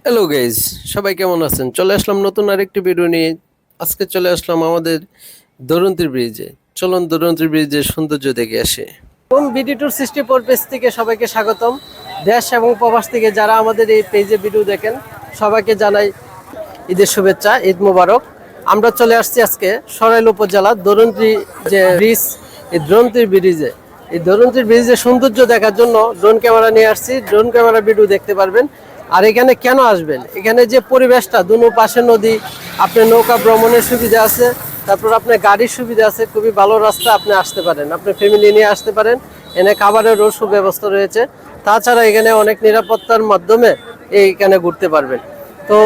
Hello guys, সবাই কেমন আছেন? চলে আসলাম নতুন আরেকটি ভিডিও নিয়ে। আজকে চলে আসলাম আমাদের দরুন্তির ব্রিজে। চলুন দরুন্তির ব্রিজের সৌন্দর্য দেখে আসি। কোন বিডি ট্যুর 64 পেজ থেকে সবাইকে স্বাগতম। দেশ এবং প্রবাস থেকে যারা আমাদের এই পেজে ভিডিও দেখেন সবাইকে জানাই ঈদের শুভেচ্ছা, ঈদ মোবারক। আমরা চলে আসছি আজকে সরাইল উপজেলা দরুন্তি যে ব্রিজ, এই দরুন্তির ব্রিজে। এই দরুন্তির ব্রিজের সৌন্দর্য দেখার জন্য ড্রোন ক্যামেরা নিয়ে আসছি। ড্রোন ক্যামেরা ভিডিও দেখতে পারবেন। আর এখানে কেন আসবেন, এখানে যে পরিবেশটা, দুনো পাশে নদী, আপনার নৌকা ভ্রমণের সুবিধা আছে, তারপর আপনার গাড়ির সুবিধা আছে, খুবই ভালো রাস্তা। আপনি আসতে পারেন, আপনার ফ্যামিলি নিয়ে আসতে পারেন। এখানে খাবারেরও সুব্যবস্থা রয়েছে। তাছাড়া এখানে অনেক নিরাপত্তার মাধ্যমে এইখানে ঘুরতে পারবেন। তো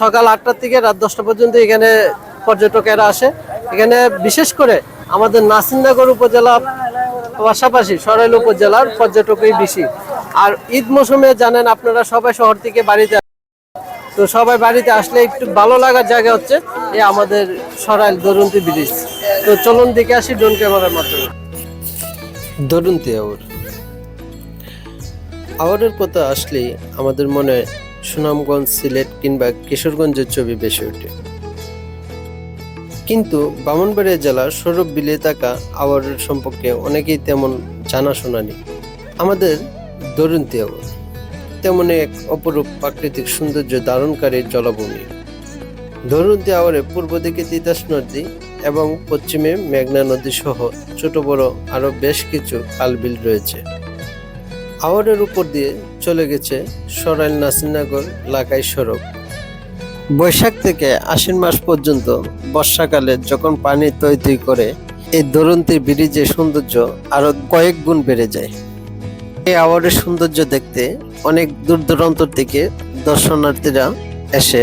সকাল 8টা থেকে রাত 10টা পর্যন্ত এখানে পর্যটকেরা আসে। এখানে বিশেষ করে আমাদের নাসিরনগর উপজেলা পাশাপাশি সরাইল উপজেলার পর্যটকই বেশি। আর ঈদ মৌসুমে জানেন আপনারা সবাই শহর থেকে বাড়িতে, তো সবাই বাড়িতে আসলে একটু ভালো লাগার জায়গা হচ্ছে এই আমাদের সরাইল দরুন্তি ব্রিজ। তো চলুন দেখে আসি ড্রোন ক্যামেরার মাধ্যমে। দরুন্তি আওয়ারের কথা আসলেই আমাদের মনে সুনামগঞ্জ, সিলেট কিংবা কিশোরগঞ্জের ছবি বেশি ওঠে। কিন্তু ব্রাহ্মণবাড়িয়া জেলার সৌরভ বিলে থাকা আওয়ারের সম্পর্কে অনেকেই তেমন জানাশোনা নেই। আমাদের দরুন্তি আওয়ার তেমনই এক অপরূপ প্রাকৃতিক সৌন্দর্য ধারণকারী জলাভূমি। দরুন্তি আওয়ারে পূর্ব দিকে তিতাস নদী এবং পশ্চিমে মেঘনা নদী সহ ছোট বড় আরো বেশ কিছু খালবিল রয়েছে। আওয়ারের উপর দিয়ে চলে গেছে সরাইল নাসিরনগর লাকাই সড়ক। বৈশাখ থেকে আশ্বিন মাস পর্যন্ত বর্ষাকালে যখন পানি তৈ তৈ করে, এই দরুন্তির ব্রিজের সৌন্দর্য আরো কয়েক গুণ বেড়ে যায়। এই আওয়ারের সৌন্দর্য দেখতে অনেক দূর দূরান্ত থেকে দর্শনার্থীরা এসে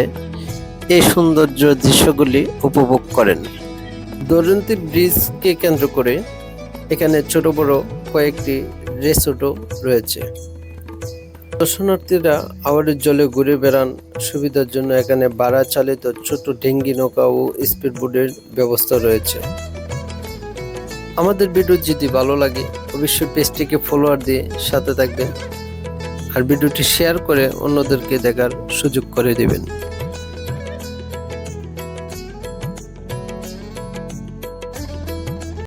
এই সৌন্দর্য দৃশ্যগুলি উপভোগ করেন। দরুন্তি ব্রিজকে কেন্দ্র করে এখানে ছোট বড় কয়েকটি রিসোর্টও রয়েছে। দর্শনার্থীরা আওয়ারের জলে ঘুরে বেড়ান সুবিধার জন্য এখানে ভাড়া চালিত ছোট ডিঙ্গি নৌকা ও স্পিড বোটের ব্যবস্থা রয়েছে। আমাদের ভিডিও যদি ভালো লাগে অবশ্যই পেজটিকে ফলোয়ার দিয়ে সাথে থাকবেন, আর ভিডিওটি শেয়ার করে অন্যদেরকে দেখার সুযোগ করে দেবেন।